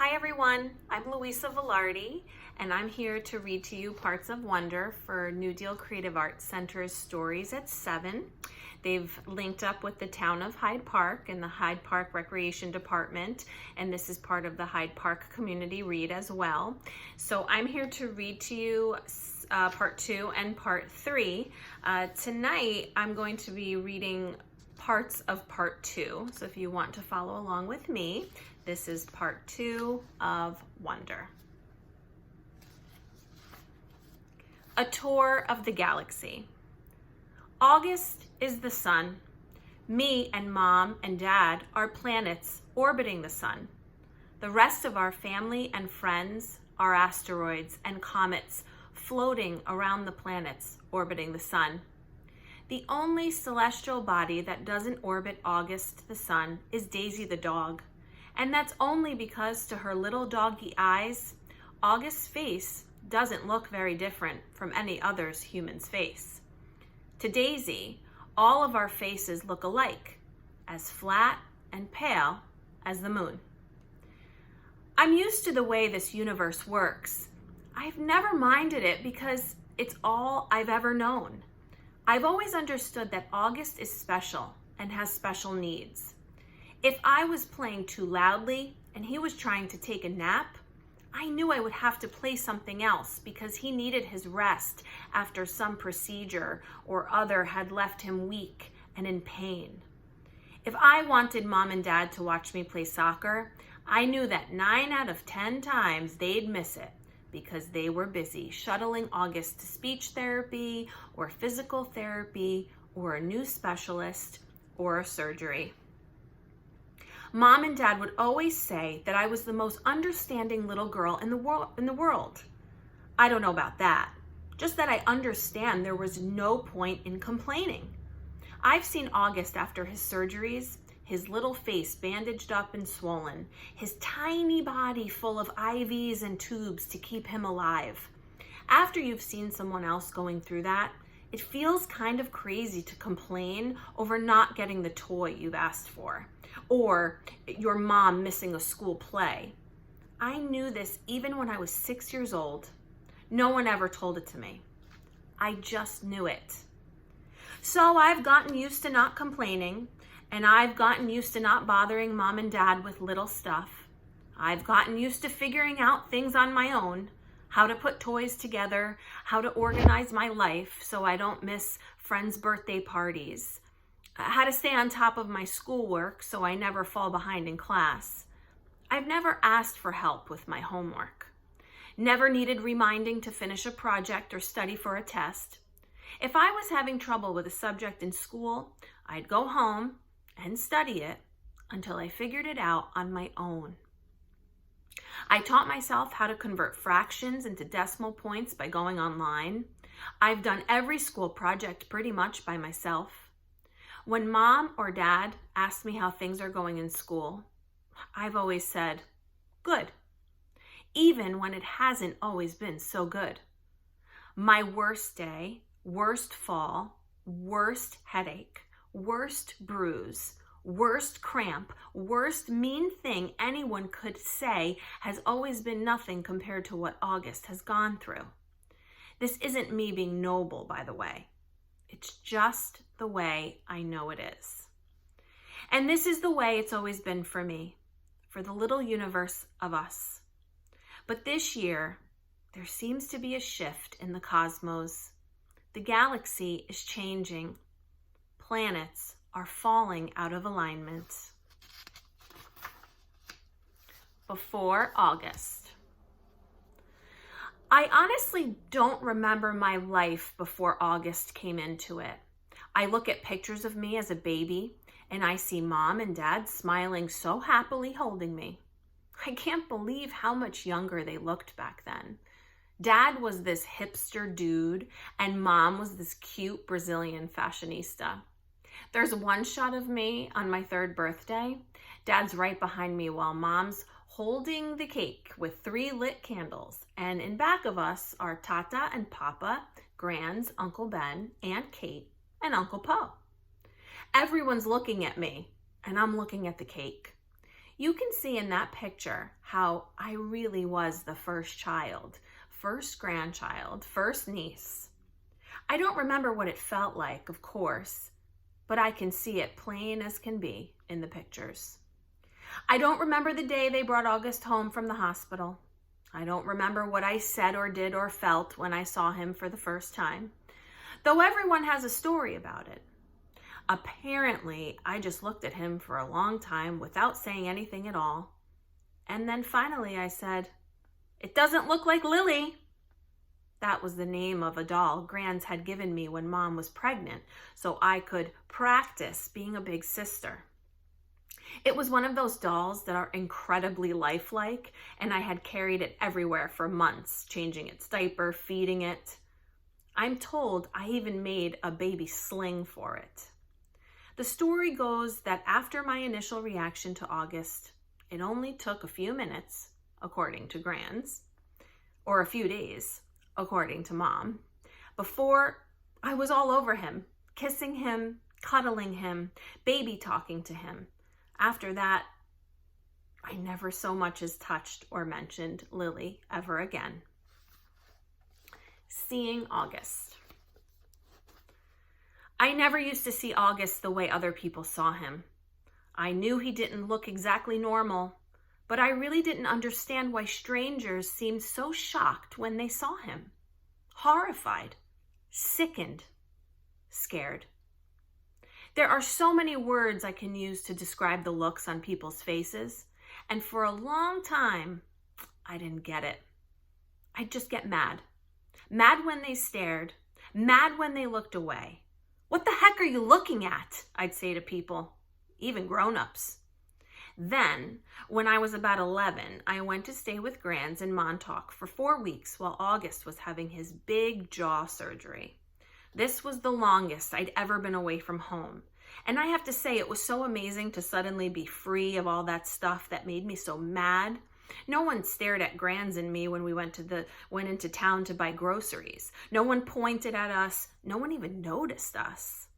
Hi everyone, I'm Luisi-Vilardi and I'm here to read to you Parts of Wonder for New Deal Creative Arts Center's Stories at 7. They've linked up with the Town of Hyde Park and the Hyde Park Recreation Department, and this is part of the Hyde Park Community Read as well. So I'm here to read to you part 2 and part 3. Tonight I'm going to be reading parts of part 2. So if you want to follow along with me, this is part 2 of Wonder. A tour of the galaxy. August is the sun. Me and Mom and Dad are planets orbiting the sun. The rest of our family and friends are asteroids and comets floating around the planets orbiting the sun. The only celestial body that doesn't orbit August the sun is Daisy the dog. And that's only because to her little doggy eyes, August's face doesn't look very different from any other human's face. To Daisy, all of our faces look alike, as flat and pale as the moon. I'm used to the way this universe works. I've never minded it because it's all I've ever known. I've always understood that August is special and has special needs. If I was playing too loudly and he was trying to take a nap, I knew I would have to play something else because he needed his rest after some procedure or other had left him weak and in pain. If I wanted Mom and Dad to watch me play soccer, I knew that 9 out of 10 times they'd miss it because they were busy shuttling August to speech therapy or physical therapy or a new specialist or a surgery. Mom and Dad would always say that I was the most understanding little girl in the world. I don't know about that, just that I understand there was no point in complaining. I've seen August after his surgeries, his little face bandaged up and swollen, his tiny body full of IVs and tubes to keep him alive. After you've seen someone else going through that, it feels kind of crazy to complain over not getting the toy you've asked for, or your mom missing a school play. I knew this even when I was 6 years old. No one ever told it to me. I just knew it. So I've gotten used to not complaining, and I've gotten used to not bothering Mom and Dad with little stuff. I've gotten used to figuring out things on my own, how to put toys together, how to organize my life so I don't miss friends' birthday parties, how to stay on top of my schoolwork so I never fall behind in class. I've never asked for help with my homework, never needed reminding to finish a project or study for a test. If I was having trouble with a subject in school, I'd go home and study it until I figured it out on my own. I taught myself how to convert fractions into decimal points by going online. I've done every school project pretty much by myself. When Mom or Dad ask me how things are going in school, I've always said, good, even when it hasn't always been so good. My worst day, worst fall, worst headache, worst bruise, worst cramp, worst mean thing anyone could say has always been nothing compared to what August has gone through. This isn't me being noble, by the way. It's just the way I know it is. And this is the way it's always been for me, for the little universe of us. But this year, there seems to be a shift in the cosmos. The galaxy is changing. Planets are falling out of alignment. Before August. I honestly don't remember my life before August came into it. I look at pictures of me as a baby and I see Mom and Dad smiling so happily holding me. I can't believe how much younger they looked back then. Dad was this hipster dude and Mom was this cute Brazilian fashionista. There's one shot of me on my 3rd birthday. Dad's right behind me while Mom's holding the cake with 3 lit candles. And in back of us are Tata and Papa, Grands, Uncle Ben, Aunt Kate, and Uncle Po. Everyone's looking at me, and I'm looking at the cake. You can see in that picture how I really was the first child, first grandchild, first niece. I don't remember what it felt like, of course, but I can see it plain as can be in the pictures. I don't remember the day they brought August home from the hospital. I don't remember what I said or did or felt when I saw him for the first time, though everyone has a story about it. Apparently, I just looked at him for a long time without saying anything at all. And then finally I said, "It doesn't look like Lily." That was the name of a doll Grands had given me when Mom was pregnant, so I could practice being a big sister. It was one of those dolls that are incredibly lifelike, and I had carried it everywhere for months, changing its diaper, feeding it. I'm told I even made a baby sling for it. The story goes that after my initial reaction to August, it only took a few minutes, according to Grands, or a few days, according to Mom, before I was all over him, kissing him, cuddling him, baby talking to him. After that, I never so much as touched or mentioned Lily ever again. Seeing August. I never used to see August the way other people saw him. I knew he didn't look exactly normal, but I really didn't understand why strangers seemed so shocked when they saw him. Horrified, sickened, scared. There are so many words I can use to describe the looks on people's faces, and for a long time, I didn't get it. I'd just get mad. Mad when they stared, mad when they looked away. "What the heck are you looking at?" I'd say to people, even grown-ups. Then, when I was about 11, I went to stay with Grands in Montauk for 4 weeks while August was having his big jaw surgery. This was the longest I'd ever been away from home. And I have to say, it was so amazing to suddenly be free of all that stuff that made me so mad. No one stared at Grands and me when we went into town to buy groceries. No one pointed at us. No one even noticed us.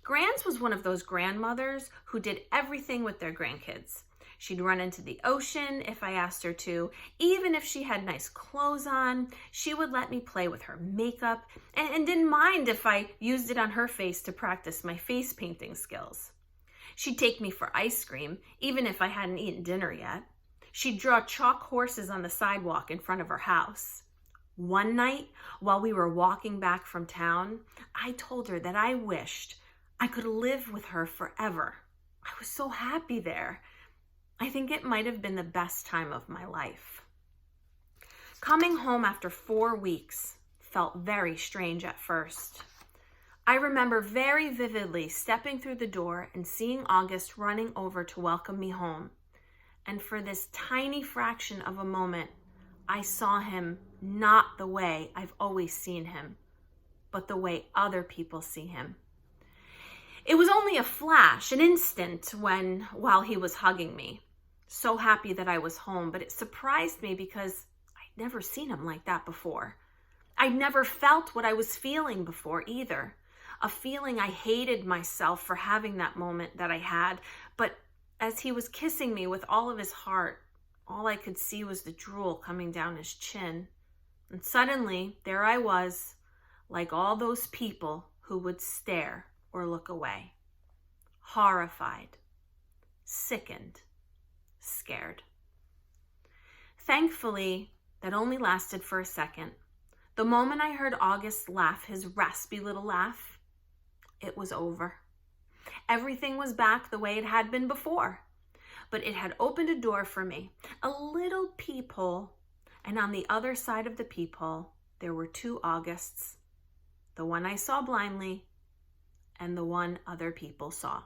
Grands was one of those grandmothers who did everything with their grandkids. She'd run into the ocean if I asked her to. Even if she had nice clothes on, she would let me play with her makeup and didn't mind if I used it on her face to practice my face painting skills. She'd take me for ice cream, even if I hadn't eaten dinner yet. She'd draw chalk horses on the sidewalk in front of her house. One night, while we were walking back from town, I told her that I wished I could live with her forever. I was so happy there. I think it might have been the best time of my life. Coming home after 4 weeks felt very strange at first. I remember very vividly stepping through the door and seeing August running over to welcome me home. And for this tiny fraction of a moment, I saw him not the way I've always seen him, but the way other people see him. It was only a flash, an instant while he was hugging me. So happy that I was home, but it surprised me because I'd never seen him like that before. I'd never felt what I was feeling before either. A feeling I hated myself for having that moment that I had, but as he was kissing me with all of his heart, all I could see was the drool coming down his chin. And suddenly, there I was, like all those people who would stare or look away. Horrified, sickened, scared. Thankfully, that only lasted for a second. The moment I heard August laugh, his raspy little laugh, it was over. Everything was back the way it had been before, but it had opened a door for me, a little peephole, and on the other side of the peephole, there were 2 Augusts, the one I saw blindly and the one other people saw.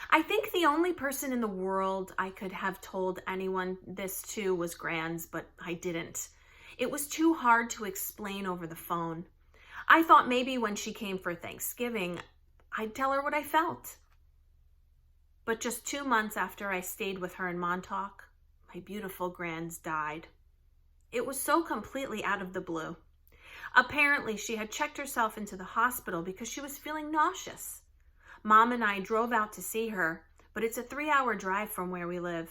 I think the only person in the world I could have told anyone this to was Grands, but I didn't. It was too hard to explain over the phone. I thought maybe when she came for Thanksgiving, I'd tell her what I felt. But just 2 months after I stayed with her in Montauk, my beautiful Grands died. It was so completely out of the blue. Apparently, she had checked herself into the hospital because she was feeling nauseous. Mom and I drove out to see her, but it's a 3-hour drive from where we live.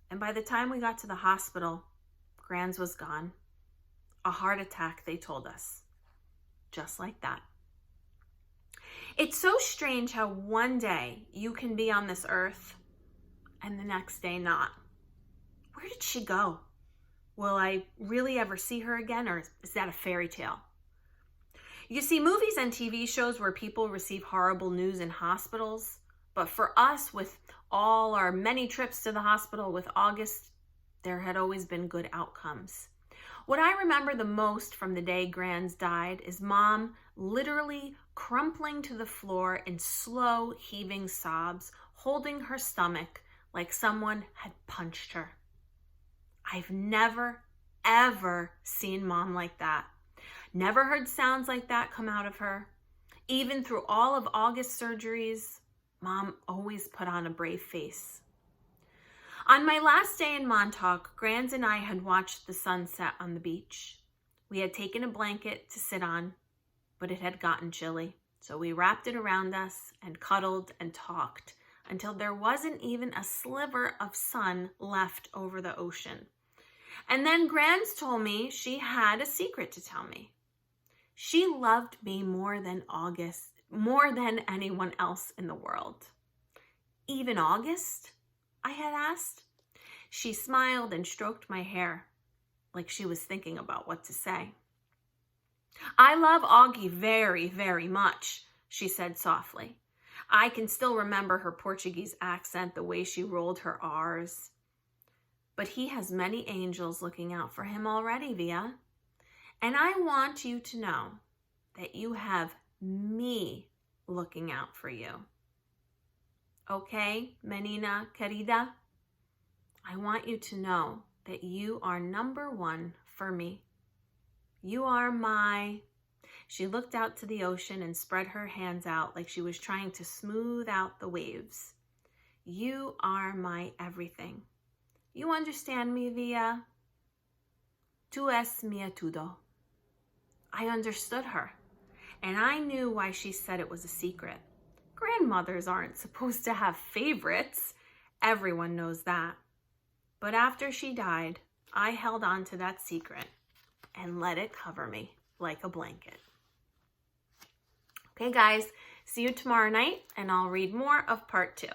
And by the time we got to the hospital, Gran's was gone. A heart attack, they told us. Just like that. It's so strange how one day you can be on this earth and the next day not. Where did she go? Will I really ever see her again, or is that a fairy tale? You see movies and TV shows where people receive horrible news in hospitals, but for us, with all our many trips to the hospital with August, there had always been good outcomes. What I remember the most from the day Grans died is Mom literally crumpling to the floor in slow, heaving sobs, holding her stomach like someone had punched her. I've never, ever seen Mom like that. Never heard sounds like that come out of her. Even through all of August's surgeries, Mom always put on a brave face. On my last day in Montauk, Grans and I had watched the sunset on the beach. We had taken a blanket to sit on, but it had gotten chilly. So we wrapped it around us and cuddled and talked until there wasn't even a sliver of sun left over the ocean. And then Grans told me she had a secret to tell me. She loved me more than August, more than anyone else in the world. Even August? I had asked. She smiled and stroked my hair like she was thinking about what to say. I love Augie very, very much, she said softly. I can still remember her Portuguese accent, the way she rolled her R's. But he has many angels looking out for him already, Via. And I want you to know that you have me looking out for you. Okay, menina querida? I want you to know that you are number one for me. You are my... She looked out to the ocean and spread her hands out like she was trying to smooth out the waves. You are my everything. You understand me, Via? Tu es mia todo. I understood her, and I knew why she said it was a secret. Grandmothers aren't supposed to have favorites. Everyone knows that. But after she died, I held on to that secret and let it cover me like a blanket. Okay, guys, see you tomorrow night, and I'll read more of part 2.